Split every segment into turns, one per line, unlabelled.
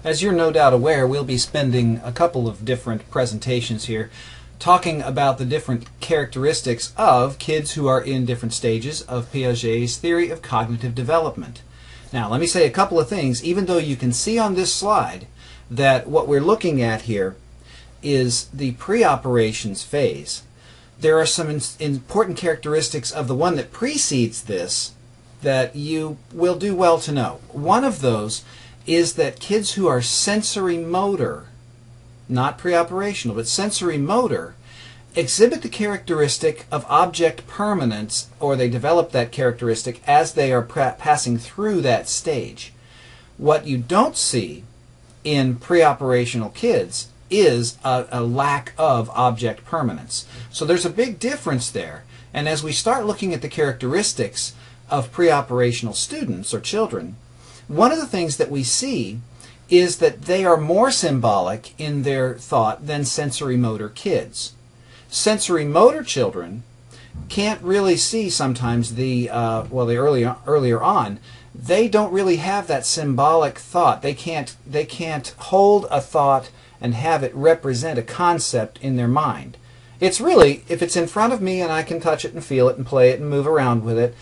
As you're no doubt aware, we'll be spending a couple of different presentations here talking about the different characteristics of kids who are in different stages of Piaget's theory of cognitive development. Now, let me say a couple of things. Even though you can see on this slide that what we're looking at here is the pre-operations phase, there are some important characteristics of the one that precedes this that you will do well to know. One of those is that kids who are sensory motor, not pre-operational, but sensory motor, exhibit the characteristic of object permanence, or they develop that characteristic as they are passing through that stage. What you don't see in pre-operational kids is a lack of object permanence. So there's a big difference there. And as we start looking at the characteristics of pre-operational students or children, one of the things that we see is that they are more symbolic in their thought than sensory motor kids. Sensory motor children can't really see sometimes the earlier on, they don't really have that symbolic thought. They can't hold a thought and have it represent a concept in their mind. It's really, if it's in front of me and I can touch it and feel it and play it and move around with it,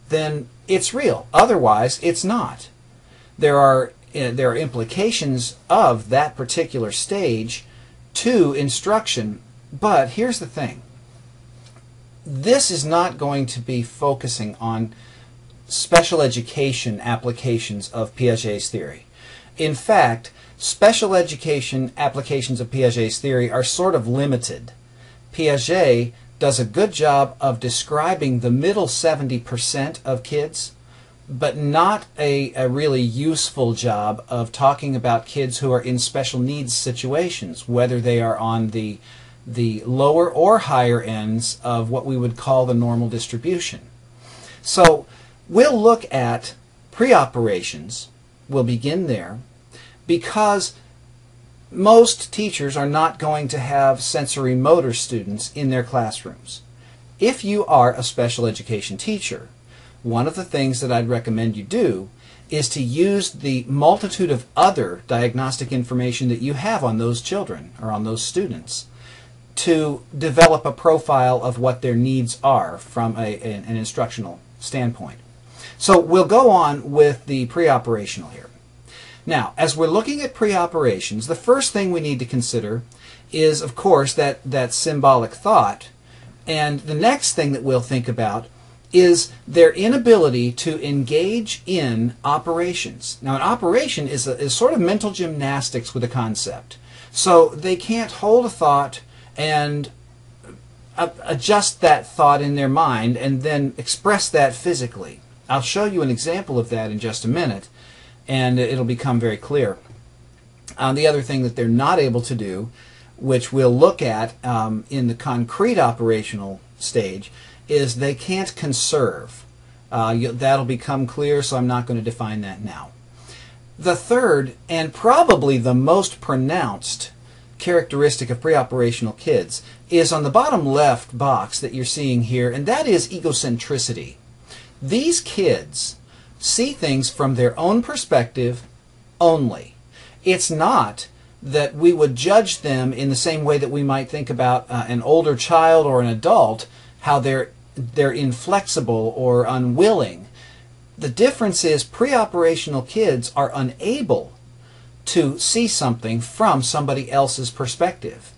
then it's real. Otherwise, it's not. There are implications of that particular stage to instruction, but here's the thing. This is not going to be focusing on special education applications of Piaget's theory. In fact, special education applications of Piaget's theory are sort of limited. Piaget does a good job of describing the middle 70% of kids, but not a really useful job of talking about kids who are in special needs situations, whether they are on the lower or higher ends of what we would call the normal distribution. So we'll look at pre-operations. We'll begin there because most teachers are not going to have sensory motor students in their classrooms. If you are a special education teacher, one of the things that I'd recommend you do is to use the multitude of other diagnostic information that you have on those children or on those students to develop a profile of what their needs are from an instructional standpoint. So we'll go on with the pre-operational here. Now, as we're looking at pre-operations, the first thing we need to consider is, of course, that symbolic thought. And the next thing that we'll think about is their inability to engage in operations. Now, an operation is sort of mental gymnastics with a concept. So they can't hold a thought and adjust that thought in their mind and then express that physically. I'll show you an example of that in just a minute, and it'll become very clear. The other thing that they're not able to do, which we'll look at in the concrete operational stage, is they can't conserve. That'll become clear, so I'm not going to define that now. The third, and probably the most pronounced characteristic of pre-operational kids, is on the bottom left box that you're seeing here, and that is egocentricity. These kids see things from their own perspective only. It's not that we would judge them in the same way that we might think about an older child or an adult, how they're inflexible or unwilling. The difference is pre-operational kids are unable to see something from somebody else's perspective.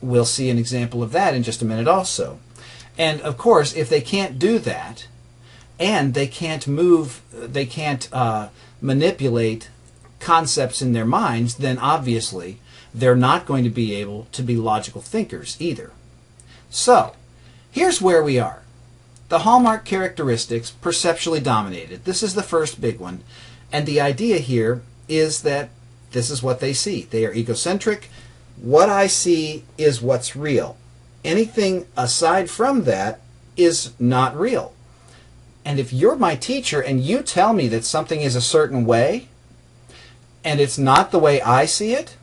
We'll see an example of that in just a minute also. And of course, if they can't do that, and they can't manipulate concepts in their minds, then obviously they're not going to be able to be logical thinkers either. So, here's where we are. The hallmark characteristics, perceptually dominated. This is the first big one. And the idea here is that this is what they see. They are egocentric. What I see is what's real. Anything aside from that is not real. And if you're my teacher and you tell me that something is a certain way, and it's not the way I see it,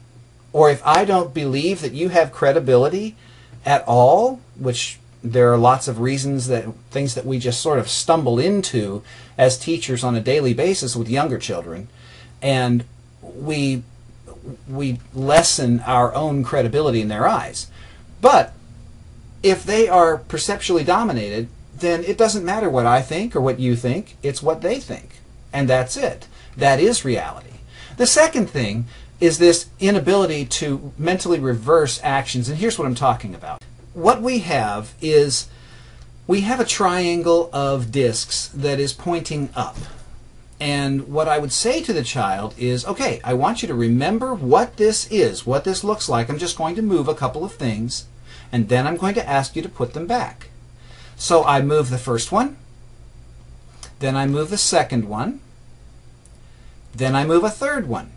or if I don't believe that you have credibility at all, which there are lots of reasons, things that we just sort of stumble into as teachers on a daily basis with younger children, and we we lessen our own credibility in their eyes. But if they are perceptually dominated, then it doesn't matter what I think or what you think, it's what they think. And that's it. That is reality. The second thing is this inability to mentally reverse actions, and here's what I'm talking about. What we have is, we have a triangle of discs that is pointing up. And what I would say to the child is, okay, I want you to remember what this is, what this looks like. I'm just going to move a couple of things, and then I'm going to ask you to put them back. So I move the first one, then I move the second one, then I move a third one.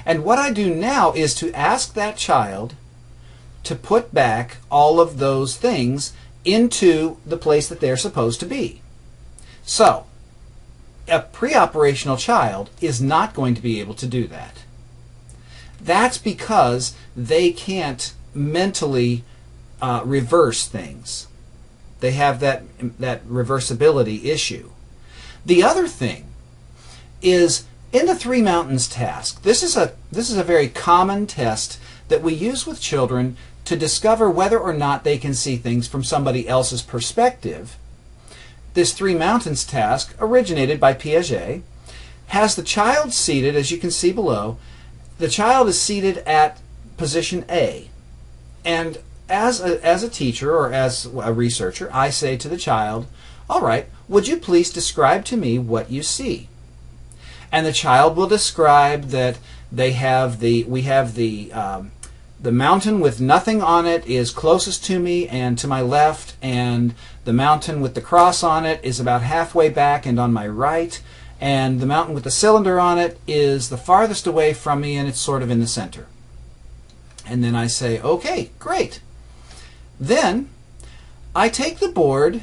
And what I do now is to ask that child to put back all of those things into the place that they're supposed to be. So, a preoperational child is not going to be able to do that. That's because they can't mentally reverse things. They have that reversibility issue. The other thing is, in the Three Mountains task, this is a very common test that we use with children to discover whether or not they can see things from somebody else's perspective. This Three Mountains task, originated by Piaget, has the child seated, as you can see below. The child is seated at position A. And as a teacher or as a researcher, I say to the child, all right, would you please describe to me what you see? And the child will describe that we have the mountain with nothing on it is closest to me and to my left, and the mountain with the cross on it is about halfway back and on my right, and the mountain with the cylinder on it is the farthest away from me and it's sort of in the center. And then I say, okay, great. Then I take the board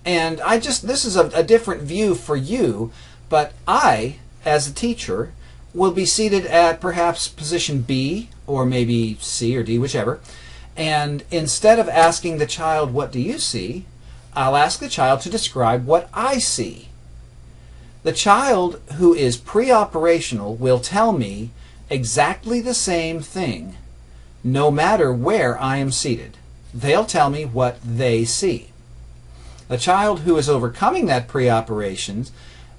and this is a different view for you, but I, as a teacher, will be seated at perhaps position B, or maybe C or D, whichever. And instead of asking the child, what do you see? I'll ask the child to describe what I see. The child who is preoperational will tell me exactly the same thing, no matter where I am seated. They'll tell me what they see. The child who is overcoming that preoperations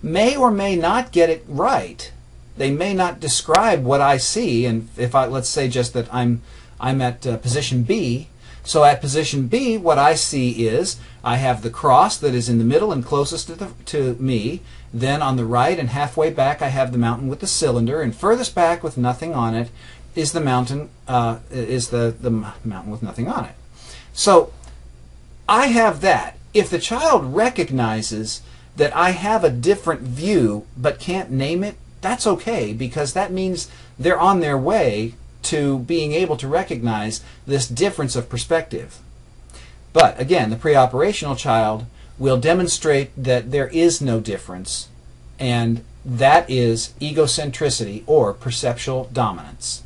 may or may not get it right. They may not describe what I see, and if let's say just that I'm at position B. So at position B, what I see is I have the cross that is in the middle and closest to me. Then on the right and halfway back, I have the mountain with the cylinder, and furthest back with nothing on it is the mountain the mountain with nothing on it. So I have that. If the child recognizes that I have a different view but can't name it, that's okay, because that means they're on their way to being able to recognize this difference of perspective. But again, the preoperational child will demonstrate that there is no difference, and that is egocentricity or perceptual dominance.